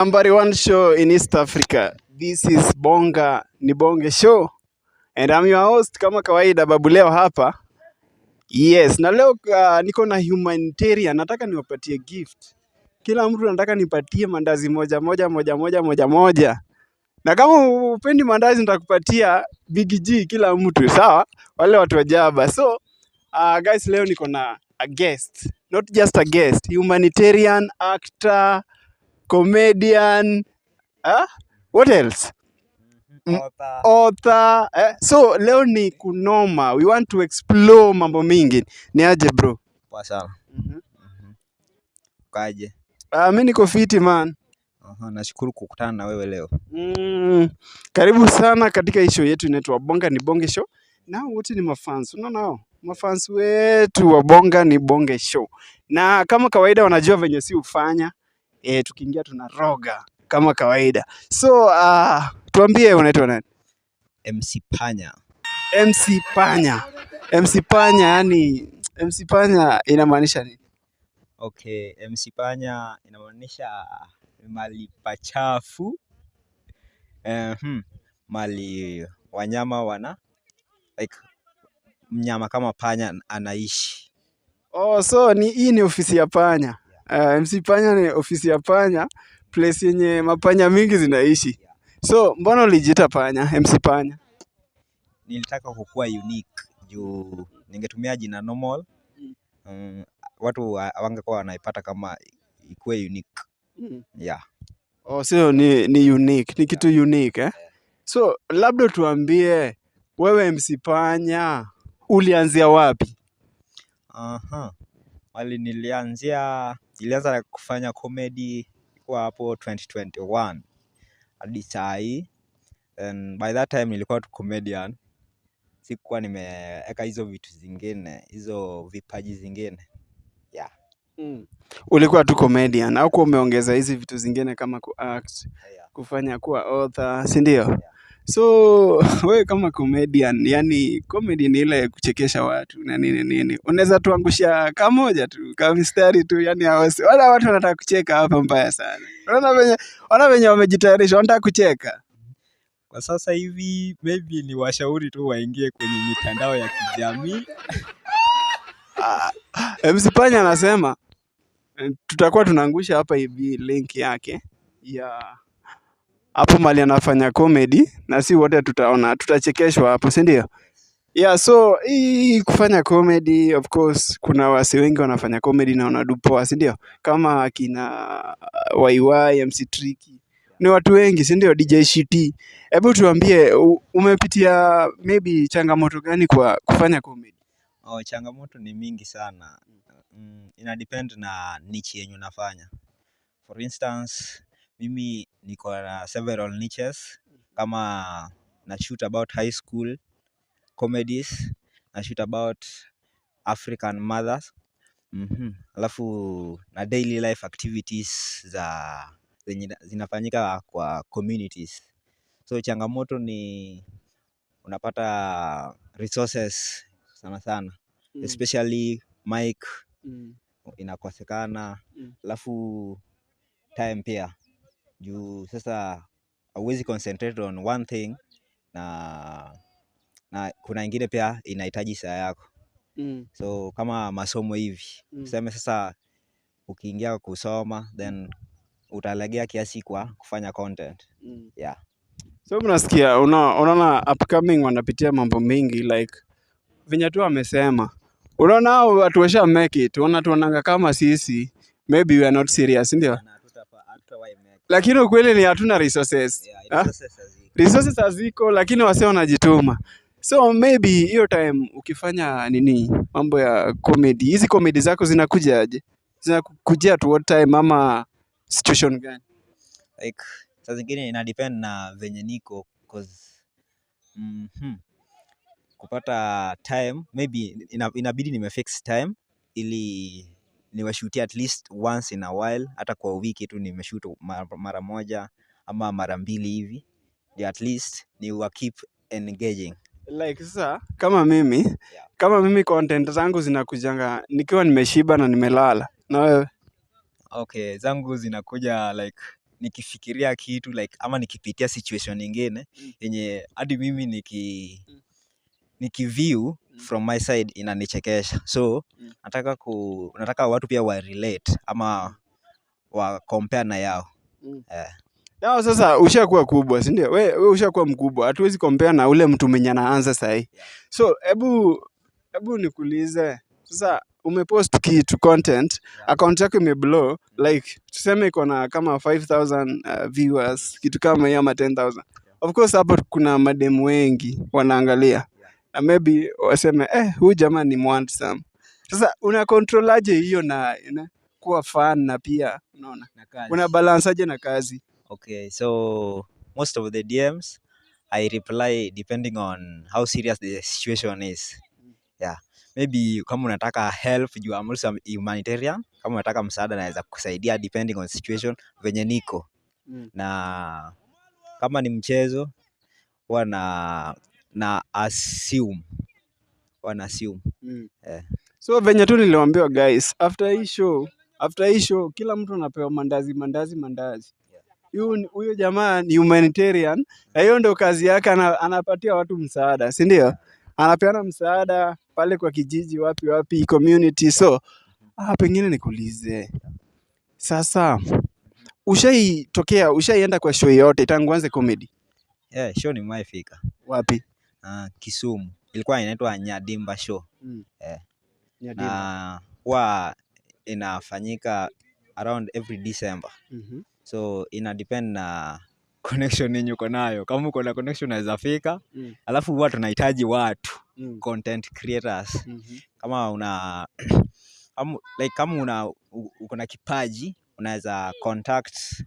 Number one show in East Africa. This is Bonga ni Bonge Show. And I'm your host kama kawaida Babu leo hapa. Yes, na leo niko na humanitarian. Nataka niwapatie gift. Kila mtu nataka nipatie mandazi moja. Na kama upendi mandazi nitakupatia Big G kila mtu, sawa? Wale watu wa Jaba. So, guys, leo niko na a guest. Not just a guest, humanitarian, actor, comedian, what else? Author. So leo ni kunoma. We want to explore mambo mingi. Ni aje bro? Poa sana. Kaje? Mimi niko fiti man. Nashukuru kukutana na wewe leo. Karibu sana katika show yetu inaitwa Bonga ni Bonge Show. Na wote ni mafans. Unaona mafans wetu wa Bonga ni Bonge Show. Na kama kawaida wanajua venye si ufanya. Tukiingia tunaroga kama kawaida. So tuambie unaitwa nani? MC Panya. MC Panya. MC Panya yani MC Panya inamaanisha nini? Okay, MC Panya inamaanisha mali pachafu. Mali wanyama wana like mnyama kama panya anaishi. So hii ni ofisi ya panya. MC Panya ni ofisi ya panya, place yenye mapanya mingi zinaishi. So mbona ulijiita Panya, MC Panya? Nilitaka kukua unique juu ningetumia jina normal. Watu wangekuwa wanaipata kama ikuwe unique. Yeah. So ni unique, ni kitu unique eh? So labda tuambie wewe MC Panya ulianzia wapi? Nilianza kufanya comedy kwa hapo 2021 hadi saa hii, and by that time nilikuwa tu comedian, sikuwa nimeeka hizo vitu zingine, hizo vipaji zingine. Yeah. Ulikuwa tu comedian au kwa umeongeza hizi vitu zingine kama kuact, kufanya kuwa author, si ndio? Yeah. So wewe kama comedian, yani comedy ni ile kuchekesha watu na nini. Unaweza tuangusha kamoja tu, kama mistari tu, yani wala watu wanataka kucheka hapa mbaya sana. Unaona venye wamejitayarisha, wanataka kucheka. Kwa sasa hivi maybe ni washauri tu waingie kwenye mitandao ya kijamii. MC Panya anasema tutakuwa tunaangusha hapa hivi link yake ya hapo mali anafanya comedy na si wote tutaona, tutachekeshwa hapo, si ndio? Yeah, so hii kufanya comedy, of course kuna wasi wengi wanafanya comedy na wanadupoa, si ndio? Kama akina YY, MC Tricky. Ni watu wengi, si ndio? DJ Shiti. Hebu tuambie umepitia maybe changamoto gani kwa kufanya comedy? Changamoto ni mingi sana. Ina depend na niche yenye unafanya. For instance, mimi niko na several niches, kama na shoot about high school comedies, na shoot about African mothers, alafu na daily life activities zinafanyika kwa communities. So changamoto ni unapata resources sana, especially mic inakosekana, alafu time pia juu sasa hauwezi concentrate on one thing na kuna ingine pia inahitaji saa yako. So kama masomo hivi, tuseme sasa ukiingia kusoma then utalegea kiasi kwa kufanya content. Yeah. So mnasikia unaona upcoming wanapitia mambo mengi like venye tu amesema. Unaona watu washa make it, tuonanga kama sisi maybe we are not serious, ndio? Lakini ukweli ni hatuna resources. Resources haziko, lakini wase wanajituma. So maybe hiyo time ukifanya mambo ya comedy, hizi comedy zako zinakuja aje? Zinakuja to what time ama situation gani? Like saa zingine ina depend na venye niko, cause kupata time maybe inabidi nimefix time ili niwashutie at least once in a while, hata kwa wiki tu nimeshoot mara moja ama mara mbili hivi, at least ni wa keep engaging. Like sasa kama mimi content zangu zinakujanga nikiwa nimeshiba na nimelala. Na wewe? Okay, zangu zinakuja like nikifikiria kitu like ama nikipitia situation nyingine yenye hadi mimi nikiview from my side inanichekesha. So nataka watu pia wa relate ama wa compare na yao. Nao sasa ushakuwa kubwa, si ndio? Wewe ushakuwa mkubwa. Hatuwezi compare na ule mtu mwenye anaanza sasa hivi. So hebu nikuulize. Sasa umepost kitu content, account yako imeblow like tuseme iko na kama 5000 viewers, kitu kama hiyo ama 10000. Of course hapo kuna mademu wengi wanaangalia. Na maybe waseme huyu jamaa ni handsome. Sasa una control aje hiyo na kuwa fan na pia unaona? Una balance aje na kazi? Okay, so most of the DMs I reply depending on how serious the situation is. Yeah. Maybe kama unataka help, you are also humanitarian. Kama unataka msaada naweza kusaidia depending on situation venye niko. Na kama ni mchezo huwa na assume. So venye tu niliwaambia guys, after hii show kila mtu anapewa mandazi. Huyo jamaa ni humanitarian na hiyo ndio kazi yake, anapatia watu msaada, si ndio? Anapeana msaada pale kwa kijiji wapi community. So pengine nikuulize sasa, ushaienda kwa show yote tangu anze comedy? Show nimewaifika. Wapi? Kisumu. Ilikuwa inaitwa Nyadimba show. Na huwa inafanyika around every December. So ina depend na connection yenye uko nayo. Kama uko na connection unaweza fika. Alafu huwa tunahitaji watu, content creators. Kama uko na kipaji unaweza contact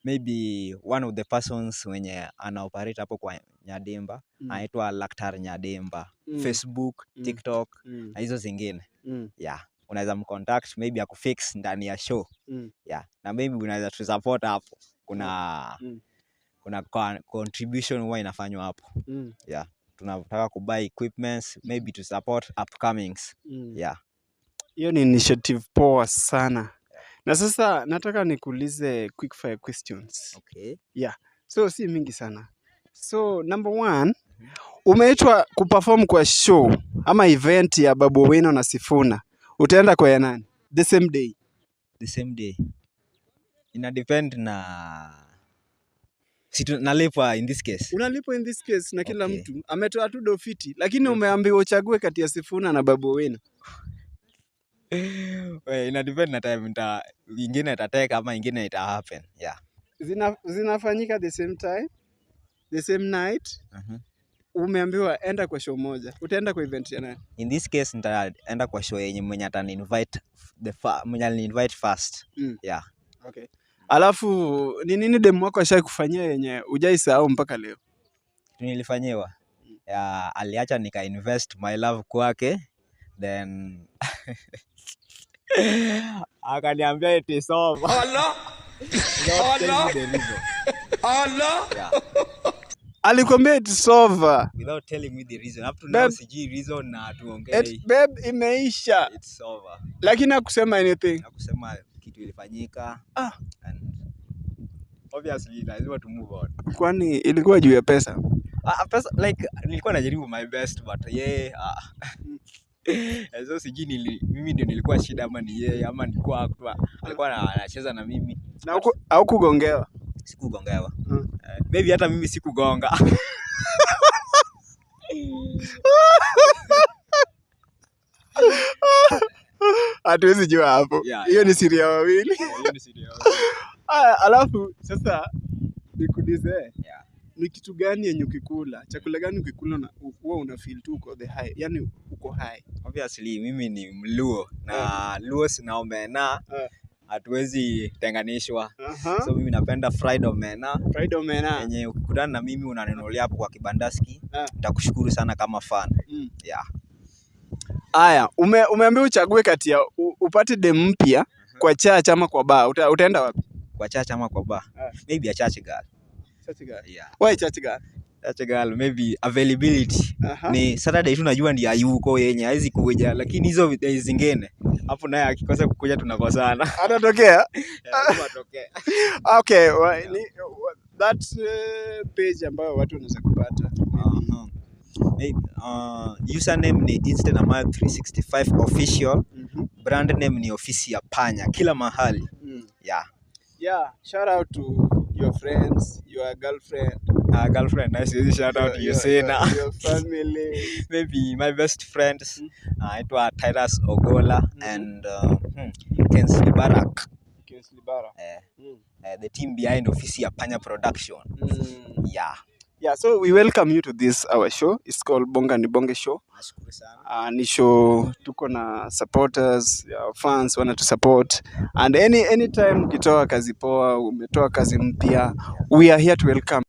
maybe one of the persons wenye ana operate hapo kwa Nyadimba. Anaitwa Laktar Nyadimba. Facebook, TikTok na hizo zingine. Unaweza mcontact maybe akufix ndani ya show. Na maybe unaweza tu support hapo. Kuna contribution huwa inafanywa hapo. Tunataka kubuy equipments maybe to support upcomings. Hiyo ni initiative poa sana. Na sasa nataka nikuulize quick fire questions. Okay. So si mingi sana. So number 1, umeitwa kuperform kwa show ama event ya Babu Owino na Sifuna. Utaenda kwa ya nani? The same day. Ina depend na nalipwa in this case. Unalipwa in this case na kila mtu ametoa tu dofiti, lakini umeambiwa uchague kati ya Sifuna na Babu Owino. Ina depend na time ingine itateka ama ingine ita happen. Zinafanyika the same time, the same night. Umeambiwa enda kwa show moja. Utaenda kwa event ya nani? In this case nitaenda kwa show yenye mwenye atani-invite invite first. Okay. Alafu ni nini demu wako ashakufanyia yenye hujaisahau mpaka leo? Nilifanyiwa. Aliacha nika invest my love kwake, then akaniambia it is over. Alikwambia it is over without telling me the reason. Up to now sijui reason na tuongee. Babe, imeisha. It's over. Lakini hakusema anything. Hakusema kitu ilifanyika. And obviously lazima to move on. Kwani ilikuwa juu ya pesa? Pesa like nilikuwa najaribu my best but so sijui mimi ndio nilikuwa shida ama ni yeye ama alikuwa anacheza na mimi. Na au kugongewa? Sikugongewa. Maybe hata mimi sikugonga. Hatuwezi jua hapo. Hiyo ni siri ya wawili. Alafu sasa nikuulize. Ni kitu gani yenye ukikula? Chakula gani ukikula na huwa una feel tu uko the high? Yaani uko high. Obviously mimi ni Mluo na Luo na omena hatuwezi tenganishwa. So mimi napenda fried omena. Yenye ukikutana na mimi unaninunulia hapo kwa kibandaski. Nitakushukuru sana kama fan. Aya, umeambiwa uchague kati ya upate dem mpya kwa church ama kwa bar. Utaenda wapi? Kwa church ama kwa bar? Maybe a church girl. Why church girl? Such a girl, maybe availability. Aha. Ni Saturday tu najua ndiye hayuko yenye hawezi kuja, lakini hizo days zingine hapo naye akikosa kukuja tunakosana. Anatokea? Lazima atokee. Okay, that page ambayo watu wanaweza kupata. Username ni Instagram365 official. Brand name ni ofisi ya Panya kila mahali. Yeah, shout out to your friends, your girlfriend. Girlfriend, nice. Shout out to you, Sena. Your family. Maybe my best friends. Aitwa Tyrus Ogola and Kensley Barak. Kensley Barak. The team behind ofisi ya Panya Production. Yeah, so we welcome you to this our show. It's called Bonga ni Bonge Show. Nashukuru sana. Ni show tuko na supporters, fans wana to support, and anytime ukitoa kazi poa, umetoa kazi mpya, we are here to welcome